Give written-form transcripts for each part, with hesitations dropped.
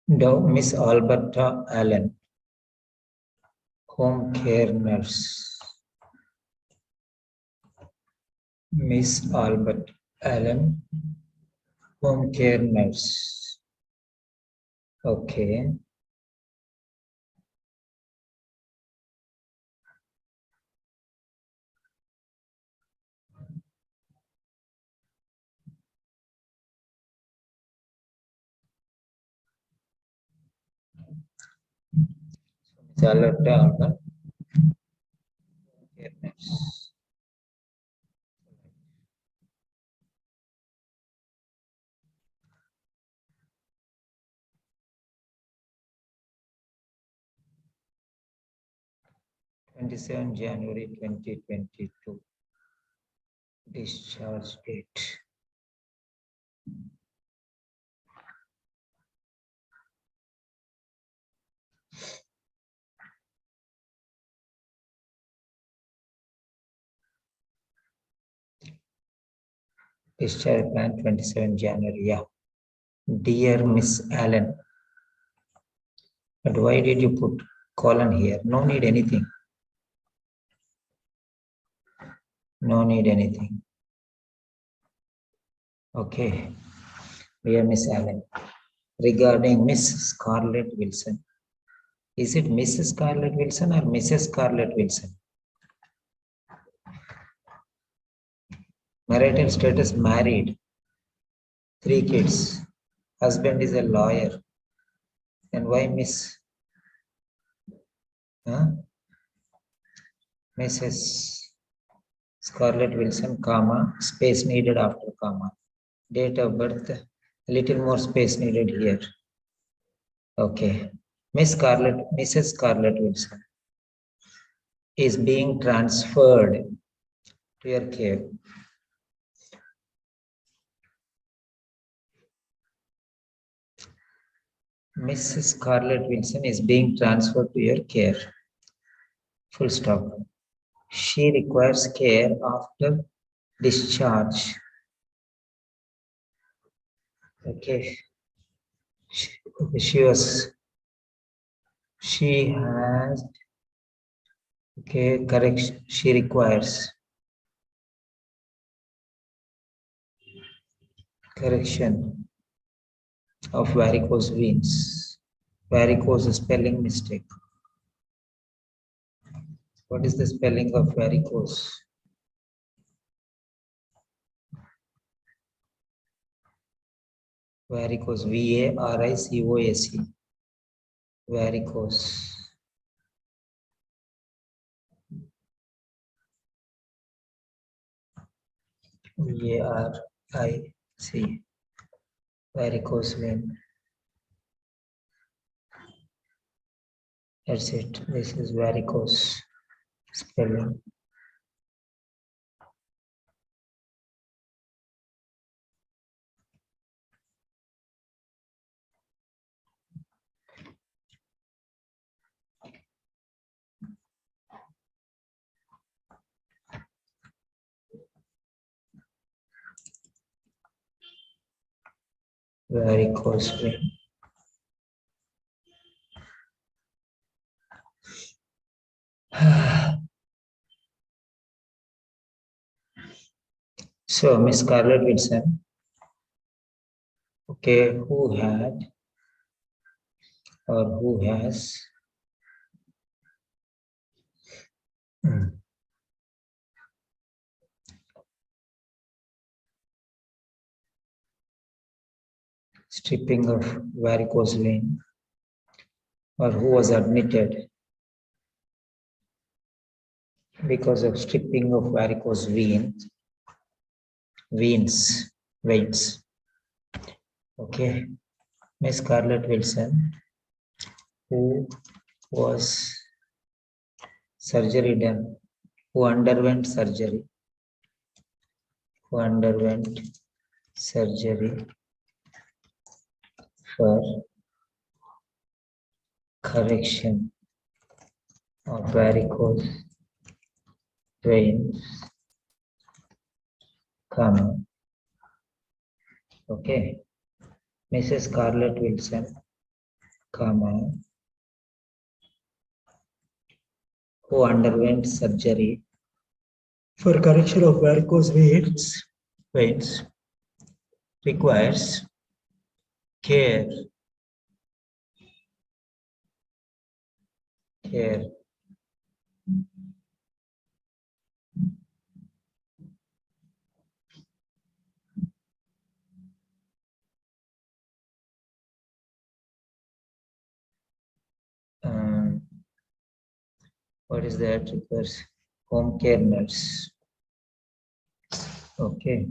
Miss Alberta Allen, home care nurse. Miss Albert Allen, home care nurse. Okay. Miss Alberta Allen, home care nurse. 27 January 2022. Discharge date. Discharge plan 27 January. Yeah. Dear Miss Allen. But why did you put colon here? No need anything. No need anything. Okay. Dear Miss Allen. Regarding Miss Scarlet Wilson. Is it Mrs. Scarlet Wilson or Mrs. Scarlet Wilson? Marital status married. 3 kids. Husband is a lawyer. And why Miss? Huh? Mrs. Scarlet Wilson, comma, space needed after comma. Date of birth, a little more space needed here. Okay. Mrs. Scarlet Wilson is being transferred to your care. Mrs. Scarlet Wilson is being transferred to your care. Full stop. She requires care after discharge. Okay. She has, okay, correction. She requires correction of varicose veins. Varicose spelling mistake. What is the spelling of varicose? Varicose. Varicose. Varicose. Varic. Varicose vein. That's it. This is varicose spelling. Varicose vein. So, Miss Scarlet Wilson, okay, who had or who has stripping of varicose vein, or who was admitted because of stripping of varicose veins. Okay, Miss Scarlet Wilson, who was surgery done, who underwent surgery for correction of varicose veins, comma. Okay, Mrs. Scarlett Wilson, comma, who underwent surgery for correction of varicose veins requires care what is that? Requires home care nurse. Okay.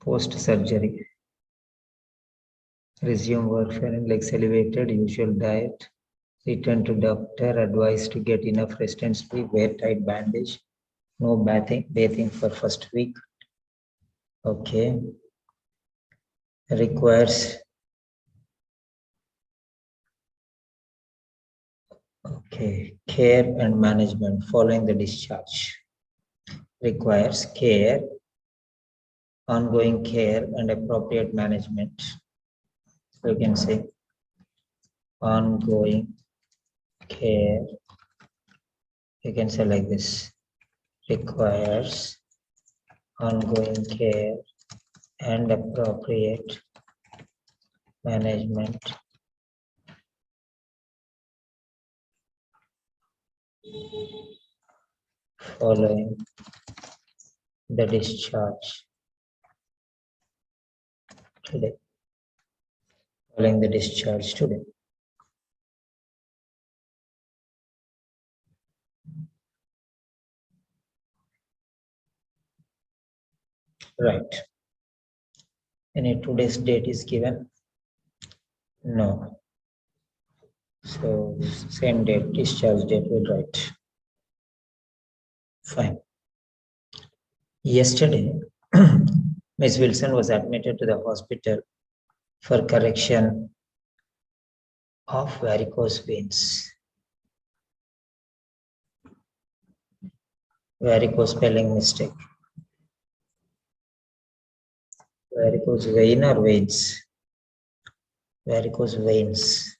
Post surgery. Resume warfarin like elevated, usual diet. Return to doctor. Advised to get enough rest and sleep. Wear tight bandage. No bathing for first week. Okay. Requires care and management following the discharge. Requires care, ongoing care and appropriate management. So you can say ongoing care. You can say like this. Requires ongoing care and appropriate management following the discharge today. Following the discharge today. Right. Any today's date is given? No. So same date, discharge date will write. Fine. Yesterday, Ms. Wilson was admitted to the hospital for correction of varicose veins. Varicose spelling mistake. Varicose vein or veins? Varicose veins.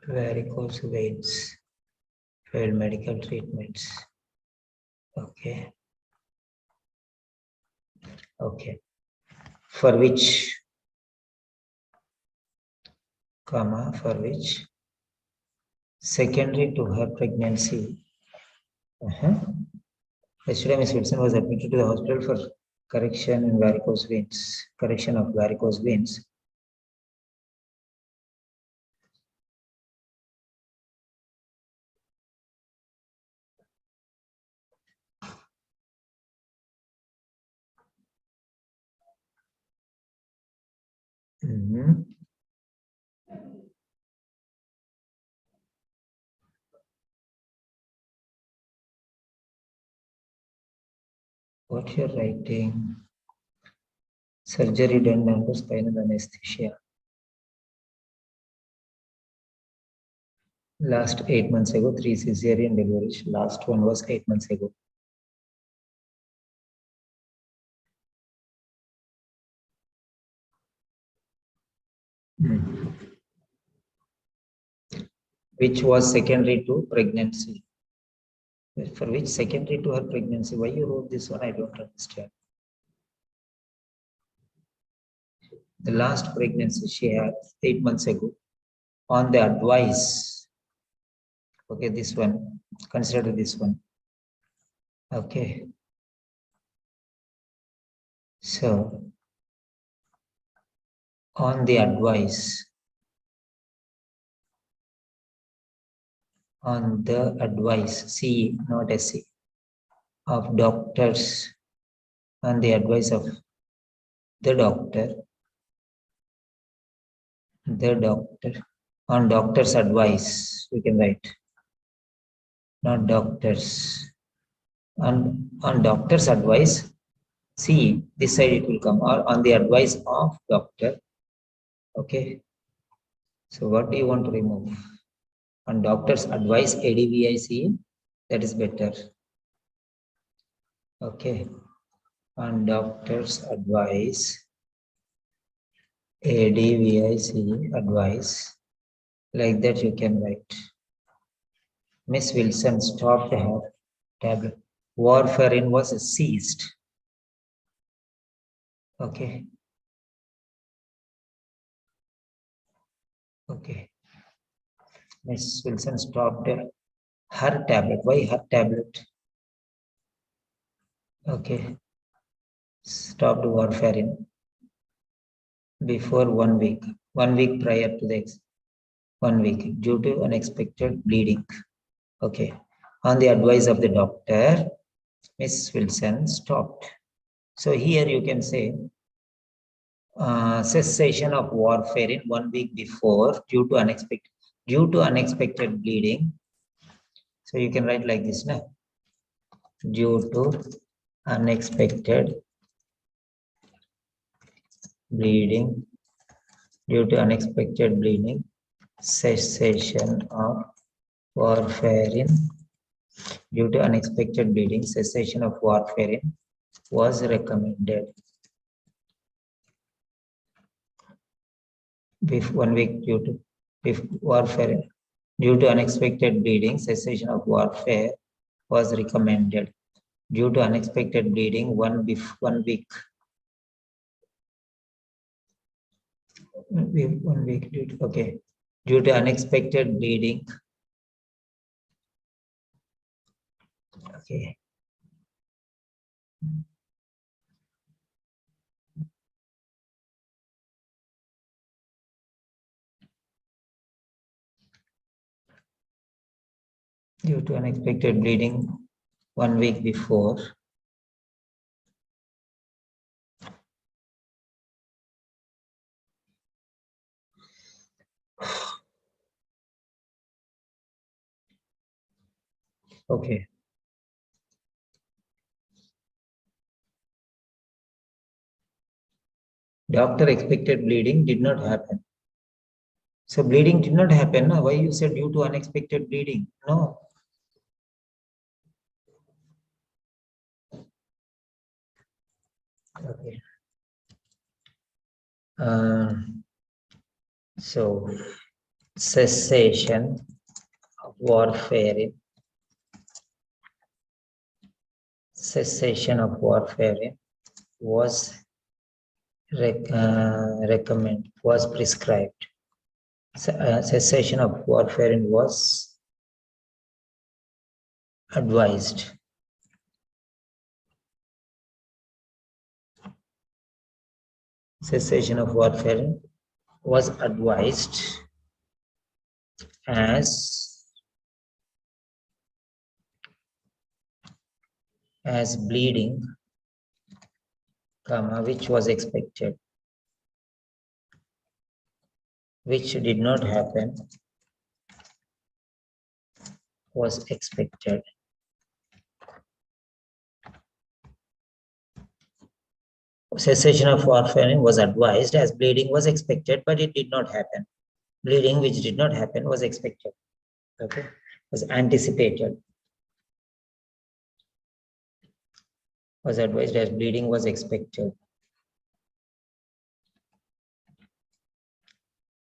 Varicose veins. Failed medical treatments. Okay. Okay. For which comma, for which secondary to her pregnancy. Yesterday, Miss Wilson was admitted to the hospital for correction in varicose veins. Correction of varicose veins. What you're writing? Surgery done under spinal anesthesia. Last 8 months ago, 3 cesarean deliveries. Last one was 8 months ago. Which was secondary to pregnancy. For which secondary to her pregnancy? Why you wrote this one? I don't understand. The last pregnancy she had 8 months ago on the advice. Okay, this one. Consider this one. Okay. So, on the advice. On the advice, C, not SC, of doctors, on the advice of the doctor, on doctor's advice, we can write, not doctors, on doctor's advice, C, this side it will come, or on the advice of doctor, okay. So what do you want to remove? On doctor's advice, ADVIC, that is better. Okay. On doctor's advice, ADVIC advice, like that you can write. Miss Wilson stopped her tablet. Warfarin was seized. Okay. Okay. Miss Wilson stopped her tablet. Why her tablet? Okay. Stopped warfarin before 1 week. 1 week prior to the 1 week due to unexpected bleeding. Okay. On the advice of the doctor, Miss Wilson stopped. So here you can say cessation of warfarin 1 week before due to unexpected bleeding. So you can write like this now. Due to unexpected bleeding, cessation of warfarin due to unexpected bleeding, cessation of warfarin was recommended. If 1 week due to unexpected bleeding, cessation of warfare was recommended. Due to unexpected bleeding, 1 week. 1 week okay. Due to unexpected bleeding. Okay. Due to unexpected bleeding 1 week before. Okay. Doctor expected bleeding did not happen. So bleeding did not happen. No? Why you said due to unexpected bleeding? No. Okay. So cessation of warfarin. Cessation of warfarin was prescribed. Cessation of warfare was advised. Cessation of warfare was advised as bleeding, which was expected, which did not happen, was expected. Cessation of warfare was advised as bleeding was expected, but it did not happen. Bleeding, which did not happen, was expected. Okay, was anticipated. Was advised as bleeding was expected.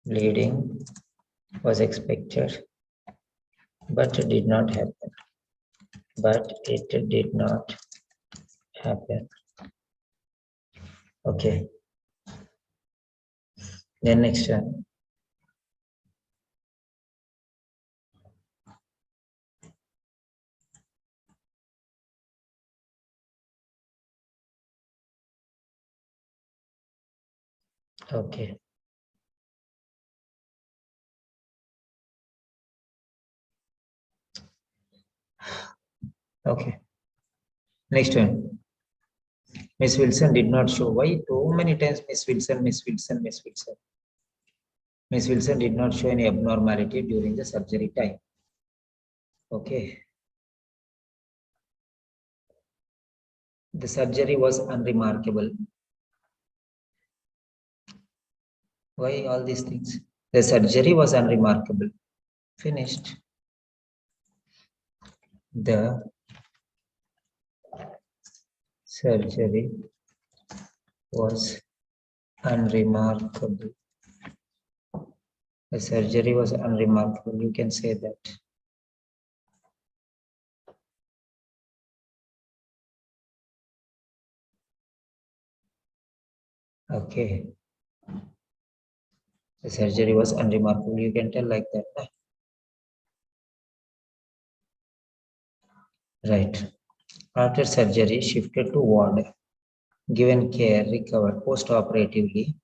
Bleeding was expected, but it did not happen. But it did not happen. Okay. Then next one. Okay. Okay. Next one. Miss Wilson did not show. Why too many times Miss Wilson, Miss Wilson, Miss Wilson? Miss Wilson did not show any abnormality during the surgery time. Okay. The surgery was unremarkable. Why all these things? The surgery was unremarkable. Finished. The surgery was unremarkable. The surgery was unremarkable. You can say that. Okay. The surgery was unremarkable. You can tell like that. Right. After surgery, shifted to ward. Given care, recovered post-operatively.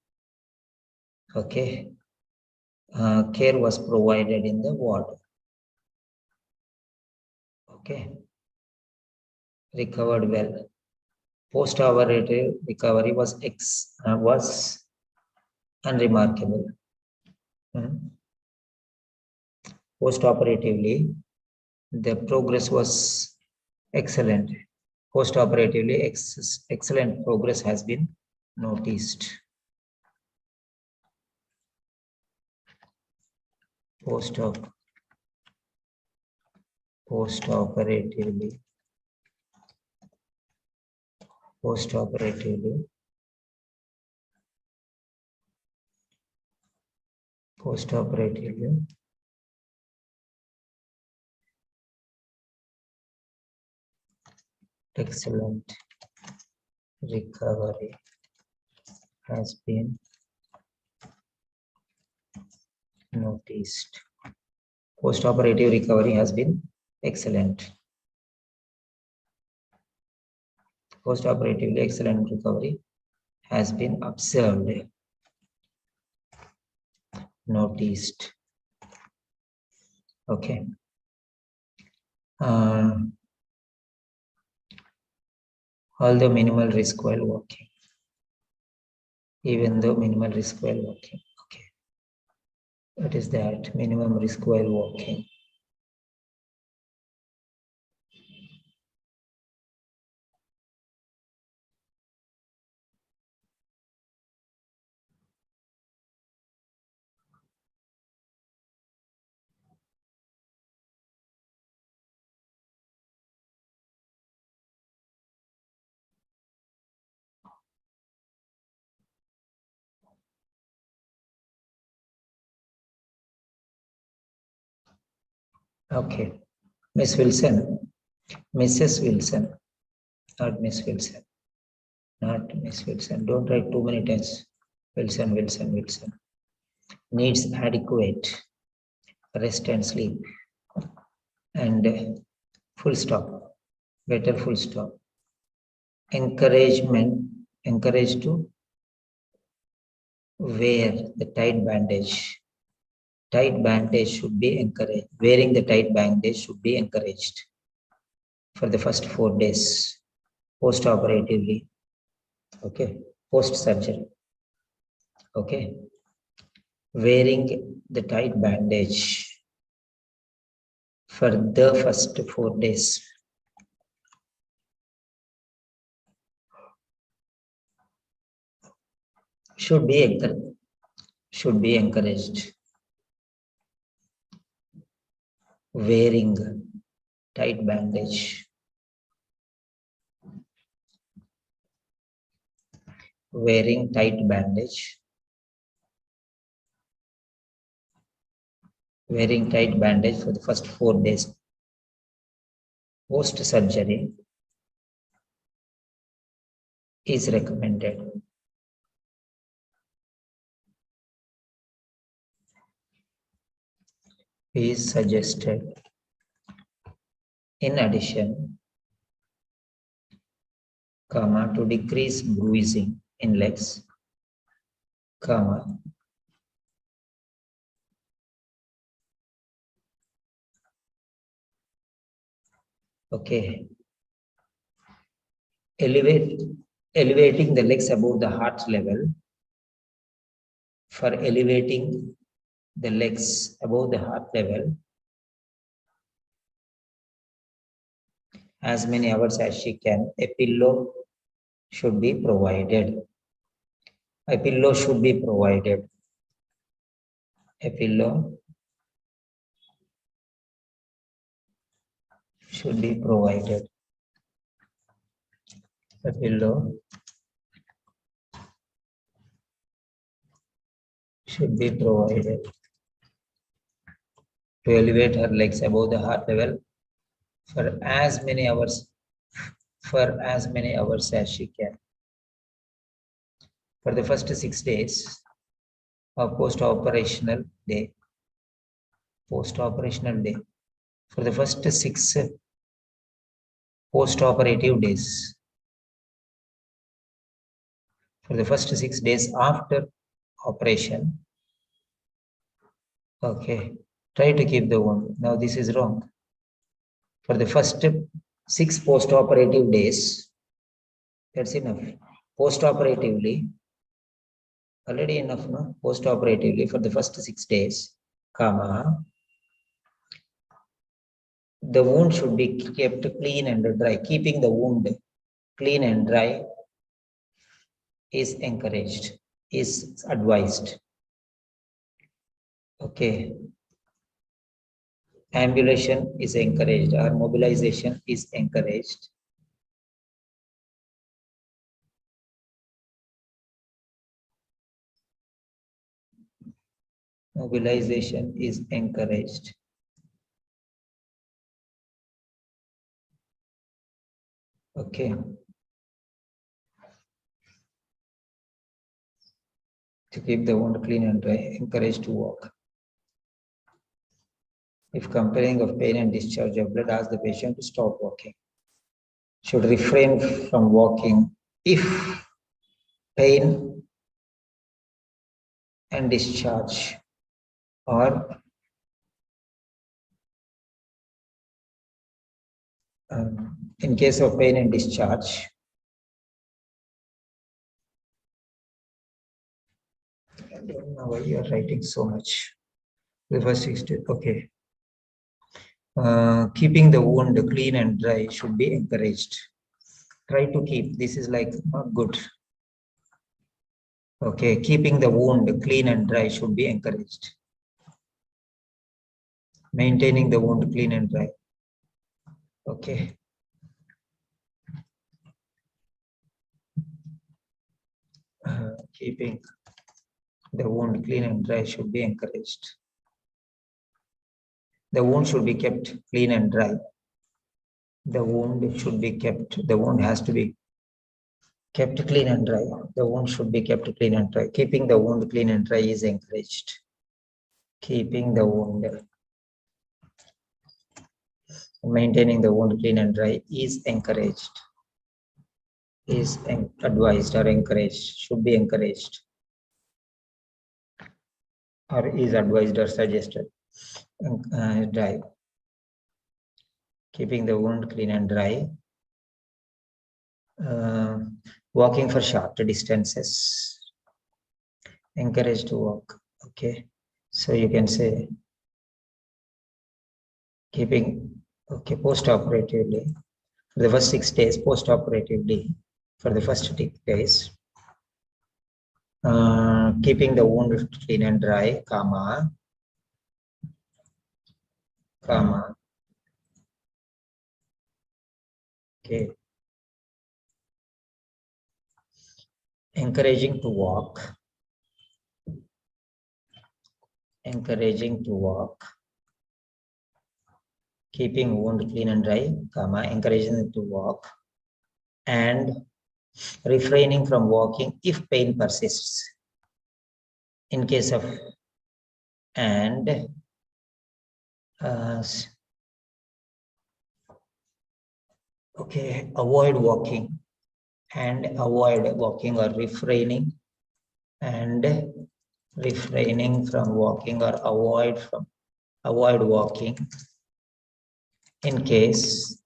Okay. Care was provided in the ward. Okay. Recovered well. Post-operative recovery was unremarkable. Post-operatively, the progress was excellent. Post-operatively, excellent progress has been noticed. Post-operatively, excellent recovery has been noticed. Post-operative recovery has been excellent. Post-operatively excellent recovery has been observed, noticed. Okay. Although minimal risk while walking. Even though minimal risk while walking. Okay. What is that? Minimum risk while walking. Okay. Miss Wilson. Mrs. Wilson. Not Miss Wilson. Not Miss Wilson. Don't write too many times. Wilson. needs adequate rest and sleep, and full stop, better full stop. Encouraged to wear the tight bandage. Tight bandage should be encouraged. Wearing the tight bandage should be encouraged for the first 4 days post-operatively. Okay, post-surgery. Okay, wearing the tight bandage for the first 4 days. Should be encouraged. Wearing tight bandage. Wearing tight bandage. Wearing tight bandage for the first 4 days post-surgery is recommended. Is suggested. In addition, to decrease bruising in legs, okay, elevating the legs above the heart level. For elevating the legs above the heart level, as many hours as she can, a pillow should be provided. A pillow should be provided. A pillow should be provided. A pillow should be provided to elevate her legs above the heart level for as many hours as she can. For the first 6 days of post-operational day. For the first 6 post-operative days. For the first 6 days after operation. Okay, try to keep the wound. Now this is wrong. For the first 6 post-operative days, that's enough. Post-operatively, already enough, no? Post-operatively for the first 6 days, the wound should be kept clean and dry. Keeping the wound clean and dry is encouraged, is advised. Okay. Ambulation is encouraged or mobilization is encouraged. Mobilization is encouraged. Okay. To keep the wound clean and dry, encouraged to walk. If complaining of pain and discharge of blood, ask the patient to stop walking. Should refrain from walking if pain and discharge or in case of pain and discharge, I don't know why you are writing so much. The first 6 days, okay. Keeping the wound clean and dry should be encouraged. Try to keep. This is like not good. Okay, keeping the wound clean and dry should be encouraged. Maintaining the wound clean and dry. Okay. Keeping the wound clean and dry should be encouraged. The wound should be kept clean and dry. The wound should be kept, the wound has to be kept clean and dry. The wound should be kept clean and dry. Keeping the wound clean and dry is encouraged. keeping the wound, maintaining the wound clean and dry is encouraged, is advised or encouraged, should be encouraged, or is advised or suggested. Dry. Keeping the wound clean and dry. Walking for short distances. Encouraged to walk. Okay. So you can say keeping, okay, post-operatively. For the first 6 days, post-operatively, for the first 6 days, keeping the wound clean and dry, comma, okay, encouraging to walk, keeping wound clean and dry, comma, encouraging to walk, and refraining from walking if pain persists. In case of, and okay, avoid walking or refraining from walking or avoid walking in case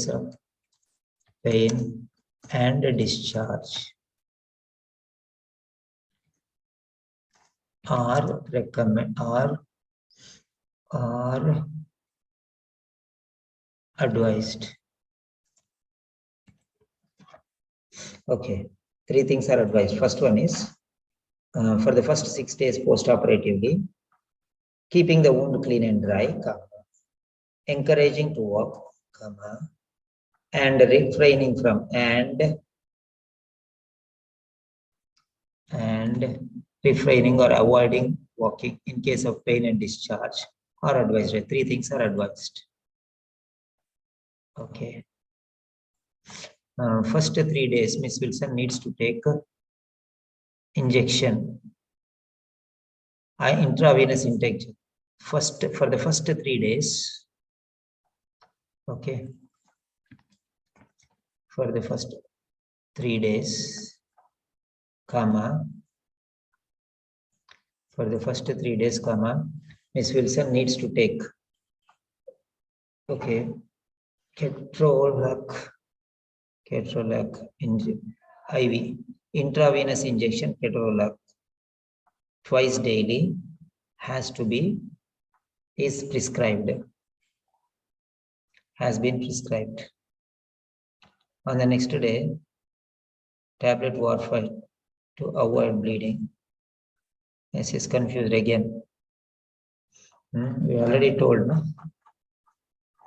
of pain and discharge, or recommend or advised. Okay, 3 things are advised. First one is for the first 6 days post-operatively, keeping the wound clean and dry, comma, encouraging to walk, comma, and refraining from refraining or avoiding walking in case of pain and discharge are advised. 3 things are advised. Okay. First 3 days, Miss Wilson needs to take injection, intravenous injection. For the first 3 days, okay. For the first 3 days, comma. For the first 3 days, comma, Miss Wilson needs to take, okay, ketorolac IV, intravenous injection, ketorolac, twice daily, is prescribed, has been prescribed. On the next day, tablet warfarin to avoid bleeding. This is confused again. We already told, no?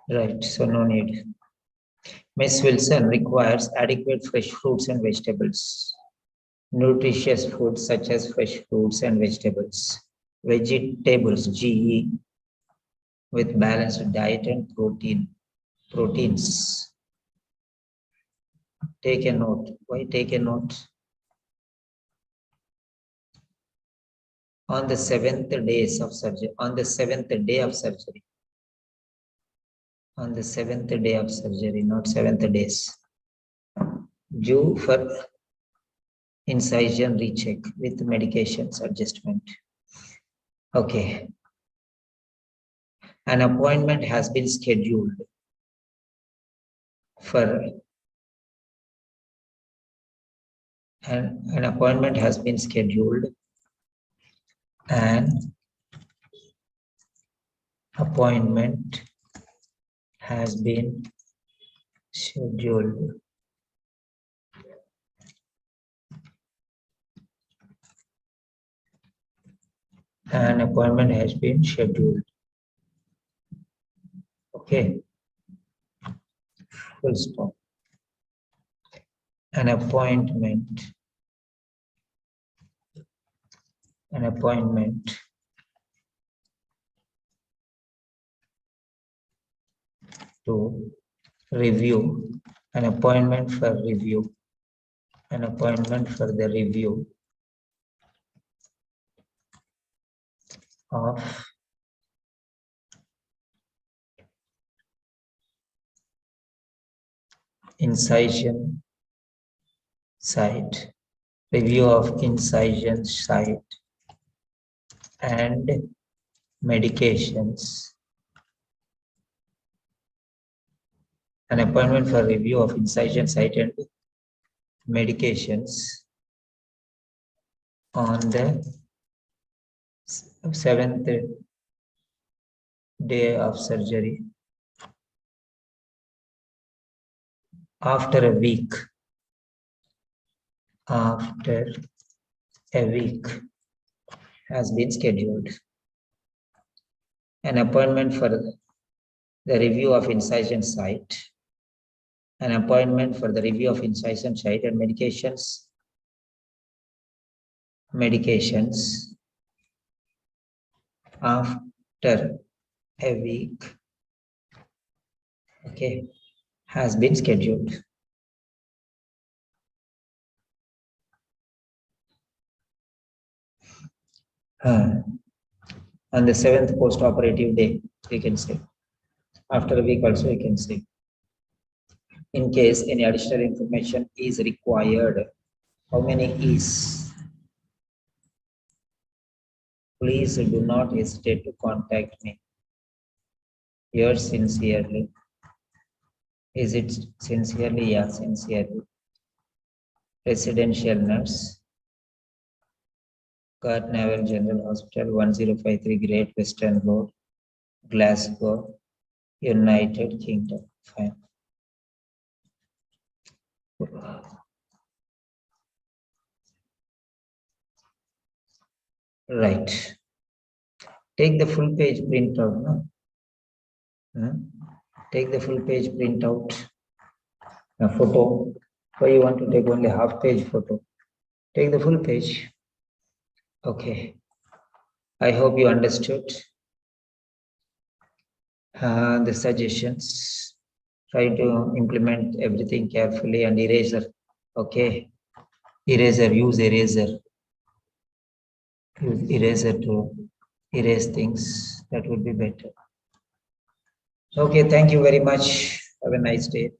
Right, so no need. Miss Wilson requires adequate fresh fruits and vegetables, nutritious foods such as fresh fruits and vegetables, GE, with balanced diet and proteins. Take a note. Why take a note? On the 7th day of surgery, not 7th days, due for incision recheck with medications adjustment. Okay. An appointment has been scheduled for an appointment has been scheduled and appointment has been scheduled an appointment has been scheduled. Okay, full stop. An appointment to review, an appointment for the review of incision site, review of incision site and medications. An appointment for review of incision site and medications on the 7th day of surgery. After a week has been scheduled. An appointment for the review of incision site. An appointment for the review of incision site and medications after a week, okay, has been scheduled. On the 7th post-operative day, we can say. After a week also, we can say. In case any additional information is required, how many is? Please do not hesitate to contact me. Yours sincerely. Is it sincerely? Yeah, sincerely. Residential nurse, Gart Naval General Hospital, 1053 Great Western Road, Glasgow, United Kingdom. Fine. Right. Take the full page printout. No? Take the full page printout. A photo. Why you want to take only half page photo? Take the full page. Okay. I hope you understood the suggestions. Try to implement everything carefully and eraser. Okay. Eraser, use eraser. Use eraser to erase things. That would be better. Okay, thank you very much. Have a nice day.